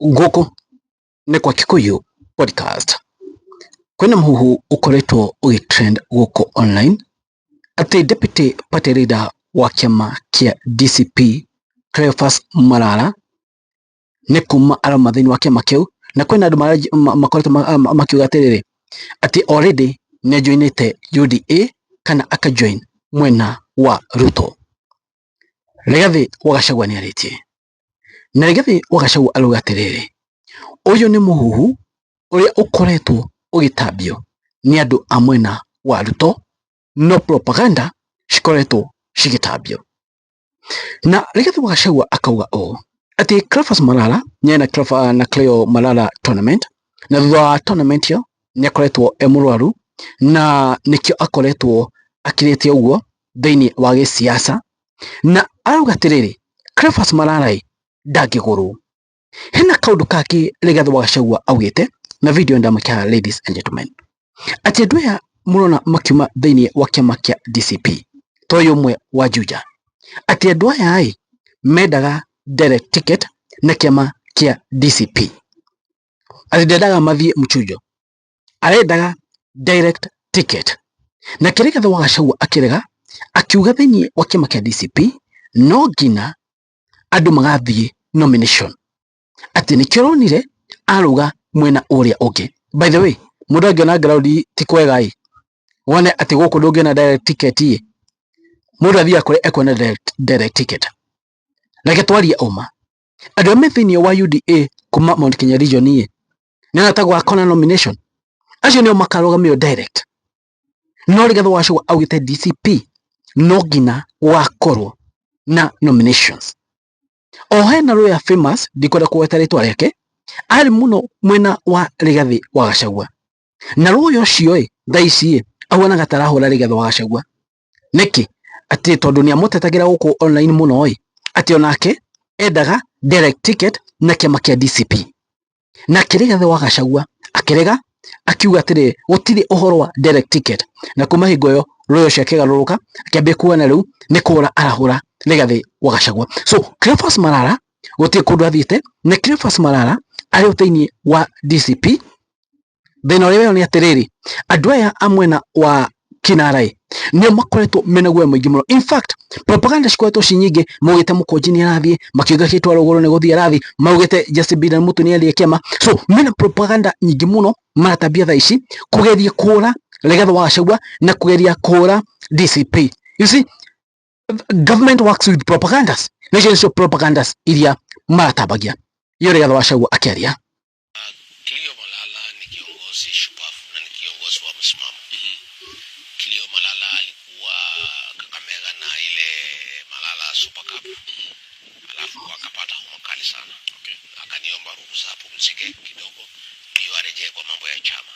Gũkũ nĩ kwa Kikuyu podcast. Kwĩna mũhuhu ũkoretwo ũgĩtrend gũkũ online atĩ deputy party leader wa kĩama kĩa DCP Cleophas Malala nĩ kuma arauma thĩinĩ wa kĩama kĩu, na kwĩna andũ makoretwo makiuga atĩrĩrĩ atĩ already nĩ ajoinĩte UDA kana akajoin mwena wa Ruto. Rigathi wa Gachagua nĩ arĩtie, na Rigathi wa Gachagua arauga atĩrĩrĩ, ũyũ nĩ mũhuhu ũrĩa ũkoretwo ũgĩtambio nĩ andũ a mwena wa Ruto, no propaganda cikoretwo cigĩtambio. Na Rigathi wa Gachagua akauga ũũ atĩ Cleophas Malala na Cleo Malala tournament, na thutha wa tournament ĩyo nĩ akoretwo mũrwaru, na nĩkĩo akoretwo akirĩte ũguo thĩinĩ wa gĩsiasa, na arauga atĩrĩrĩ Cleophas Malala ndangĩgũrwo. Hena kaũndũ kangĩ Rigathi wa Gachagua augĩte, na video ndamũkĩra ladies and gentlemen, atĩ andũ aya mũrona makiuma thĩinĩ wa kĩama kĩa DCP to ũyũ ũmwe wa Juja, atĩ andũ aya mendaga direct ticket na kĩama kĩa DCP, atĩ ndendaga mathiĩ mchujo, arendaga direct ticket. Na Rigathi wa Gachagua akĩrega akiuga thĩinĩ wa kĩama kĩa DCP no nginya andũ magathiĩ nomination, atĩ nĩkĩo ũronire arauga mwena ũrĩa ũngĩ. By the way, mũndũ angĩona ground ti kwega wone atĩ gũkũ ndũngĩona direct ticket mũndũ athiaga kũrĩa ekuona direct ticket. Reke twarie ũma, andũ arĩa me thĩinĩ wa UDA kuma Mount Kenya region nĩ atagwo akona nomination, acio nĩo makarũgamio direct. No Rigathi wa Gachagua augĩte DCP no nginya wakorwo na nominations. O hena lawyer famous, ndikwenda kũgweta rĩtwa rĩake, arĩ mũno mwena wa Rigathi wa Gachagua, na lawyer ũcio thaa ici ahuanaga tarahũra Rigathi wa Gachagua. Nĩkĩ? Atĩ tondũ nĩ amũtetagĩra gũkũ online mũno atĩ onake endaga direct ticket na kĩama kĩa DCP. Na Rigathi wa Gachagua akĩrega akiuga atĩrĩ gũtirĩ ũhoro wa direct ticket, na kuma hingo ĩyo lawyer ũcio akĩgarũrũka akĩambia kuona rĩu nĩ kũra arahũra Rigathi wa Gachagua. So Cleophas Malala gũtirĩ kũndũ athiĩte, na Cleophas Malala arĩ thĩinĩ wa DCP. Thĩna ũrĩa nĩ atĩrĩrĩ, andũ aya a mwena wa Kinara nĩo makoretwo mena guoya mũingĩ mũno. In fact, propaganda cikoretwo ci nyingĩ, maugĩte Mũkũnji nĩ arathiĩ, makiuga Gĩtwaro Ũgũrũ nĩ gũthiĩ arathiĩ, maugĩte Justin Bieber Mũtu nĩ athiĩ kĩama. So mena propaganda nyingĩ mũno maratambia thaa ici kũgeria kũra Rigathi wa Gachagua na kũgeria kũra DCP. You see, government works with propagandas. Nation show propagandas iria maratambagia. Hiyo Rigathi wa Gachagua akiaria. Cleo Malala ni kiongozi shupavu na ni kiongozi wa msimamo. Cleo Malala alikuwa Kakamega na ile Malala Super Cup. Alafu akapata homa kali sana. Akaniomba ruhusa apumzike kidogo ndio arejee kwa mambo ya chama.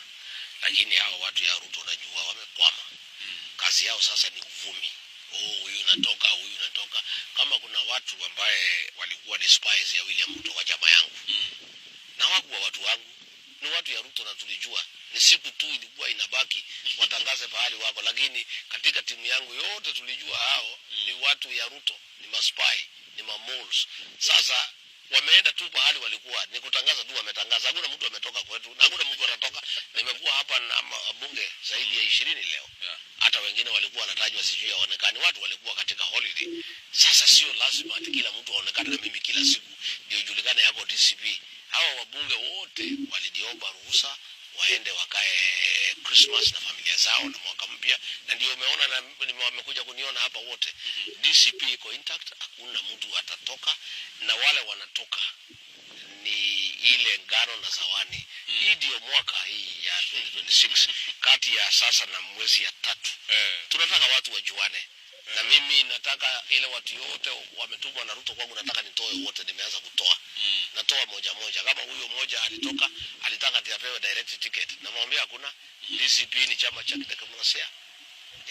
Lakini hao watu ya Ruto najua wamekwama. Kazi yao sasa ni uvumi. Huyu unatoka, huyu unatoka. Kama kuna watu ambaye walikuwa ni spies ya William Ruto kwa chama yangu. Na wakuwa watu wangu ni watu ya Ruto na tulijua. Ni siku tu ilikuwa inabaki watangaze pahali wako, lakini katika timu yangu yote tulijua hao ni watu ya Ruto, ni maspai, ni mamoles. Sasa wameenda tu pahali walikuwa, ni kutangaza tu wametangaza. Hakuna mtu ametoka kwetu, na hakuna mtu anatoka. Nimekuwa hapa na bunge zaidi ya 20 leo. Hata wengine walikuwa wanatajwa sijui haonekani, watu walikuwa katika holiday. Sasa sio lazima ati kila mtu aonekane na mimi kila siku ndio julikane yako DCP. Hawa wabunge wote walidiomba ruhusa waende wakae Christmas na familia zao na mwaka mpya, na ndio umeona na wamekuja kuniona hapa wote. DCP iko intact, hakuna mtu atatoka, na wale wanatoka ni ile ngano na zawani. Hii ndio mwaka hii ya 2026 kati ya sasa na mwezi ya 3. Tunataka watu wajuane. Na mimi nataka ile watu yote wametumwa na Ruto kwangu, nataka nitoe wote, nimeanza kutoa. Natoa moja moja. Kama huyo moja alitoka, alitaka apewe direct ticket. Namwambia hakuna. DCP ni chama cha demokrasia.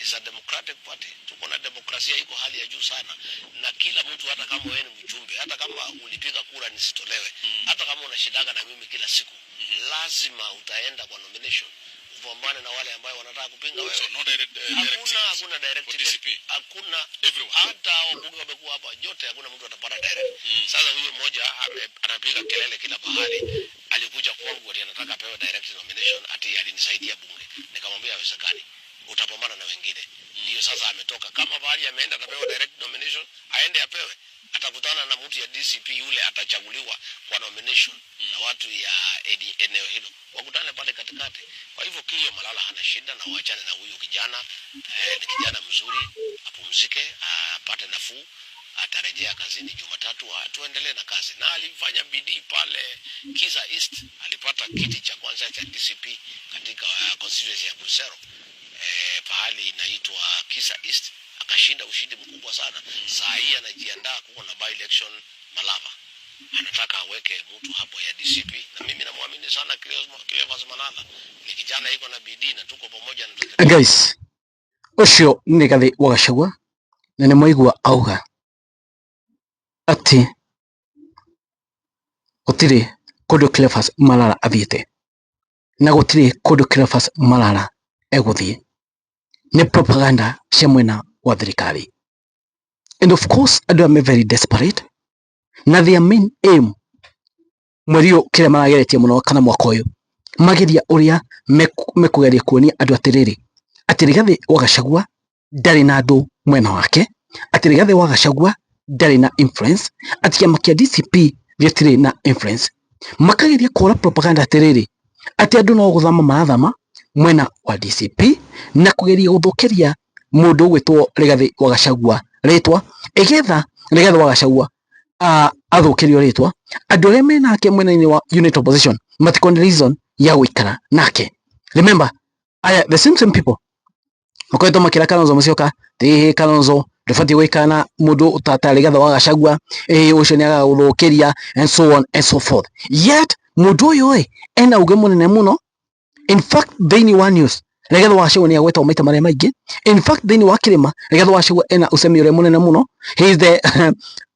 Is a democratic party. Tuko na demokrasia iko hali ya juu sana. Na kila mtu, hata kama wewe ni mjumbe, hata kama ulipiga kura nisitolewe, hata kama unashindana na mimi kila siku, lazima utaenda kwa nomination. upambane na wale ambao wanataka kupinga wewe. So no direct hakuna direct ticket. Hakuna hata wabunge wamekuwa hapa yote, hakuna mtu atapata direct. Sasa huyo mmoja anapiga kelele kila pahali, alikuja kwangu ati anataka apewe direct nomination, ati alinisaidia bunge. Nikamwambia haiwezekani, utapambana na wengine. Ndio sasa ametoka, kama bahali ameenda atapewa direct nomination, aende apewe. Atakutana na mtu ya DCP yule atachaguliwa kwa nomination na watu ya eneo hilo. Wakutane pale katikati. Kwa hivyo Kilio Malala hana shida, na waachane na huyu kijana. Ni kijana mzuri, apumzike, apate nafuu, atarejea kazini Jumatatu, tuendelee na kazi. Na alifanya bidii pale Kisa East, alipata kiti cha kwanza cha DCP katika constituency ya Busero. Pahali inaitwa Kisa East, akashinda ushindi mkubwa sana. Saa hii anajiandaa kuwa na by election Malava. Anataka aweke mtu hapo ya DCP, na mimi namwamini sana Cleophas Malala. Ni kijana iko na bidii na tuko pamoja na guys. Ucio ni Gathi wa Gachagua, na ni mwaigua auga ati gutiri kundu Cleophas Malala athiete na gutiri kundu Cleophas Malala eguthie. Ni propaganda cia mwena wa thirikari. And of course, andu are very desperate. Na their main aim mwerio kile marageretie muno kana mwaka uyu mageria uria mekugeria kuonia andu atiriri ati Rigathi wa Gachagua ndari na andu mwena wake, ati Rigathi wa Gachagua ndari na influence, ati kiama kia DCP gitiri na influence. Makageria kora propaganda atiriri ati andu no guthama marathama mwena wa DCP na kugeria guthukiria mundu gwitwo Rigathi wa Gachagua ritwa, igetha Rigathi wa Gachagua athukirio ritwa andu aria menake mwena-ini wa unit opposition matikone reason ya guikara nake. Remember, the same people okoeto makira Kalonzo Musyoka, Kalonzo ndubati guikara na mundu utata Rigathi wa Gachagua, ucio ni agaguthukiria and so on and so forth. Yet mundu uyu ena uge munene muno. In fact, Daily One News Rigathi wa Gachagua ni agweta maita maria maingi. In fact, Daily wa Kirima Rigathi wa Gachagua ena usemi ure munene muno. He is the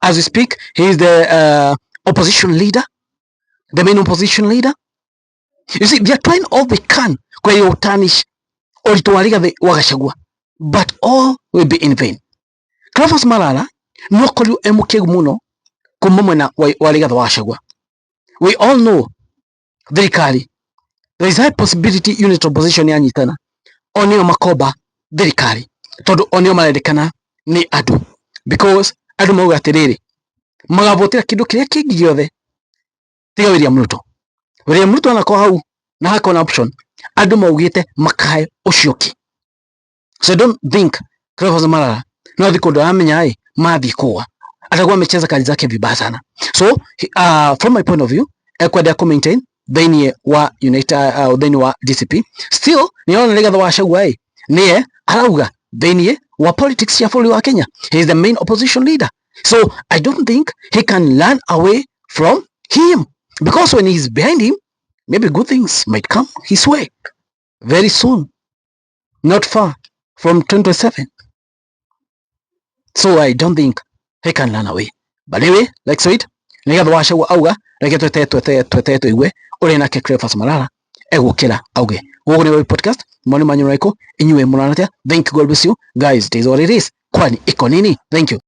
as we speak, he is the opposition leader, the main opposition leader. You see, they are trying all they can kwa hiyo utanish uritu wa Rigathi wa Gachagua, but all will be in vain. Cleophas Malala no koriu emukegu muno kuma mwena wa Rigathi wa Gachagua. We all know thirikari, there is high possibility unit opposition yanyitana onio makoba thirikari tondu onio marendekana ni andu, because andu mauga atiriri magavotera kindu kiria kingi giothe tiga William Ruto. William Ruto anako hau na hako na option, andu maugite makae ucioki. So don't think Cleophas Malala no thiku ndo amenya mathi kuwa atakuwa amecheza kadi zake vibaya sana. So from my point of view, ekwenda ku maintain theni wa United theni wa DCP. Still niona Rigathi wa Gachagua niye arauga theni wa politics ya bũrũri wa Kenya. He is the main opposition leader. So I don't think he can learn away from him, because when he's behind him, maybe good things might come his way very soon, not far from 2027. So I don't think he can learn away. But anyway, like so it, Rigathi wa Gachagua auga reke twete igwe uri nake Cleophas Malala egukira auge. Ugu ni podcast mwani manyu raiko inywe munanatia. Thank you, God bless you guys. It is what it is, kwani iko nini. Thank you.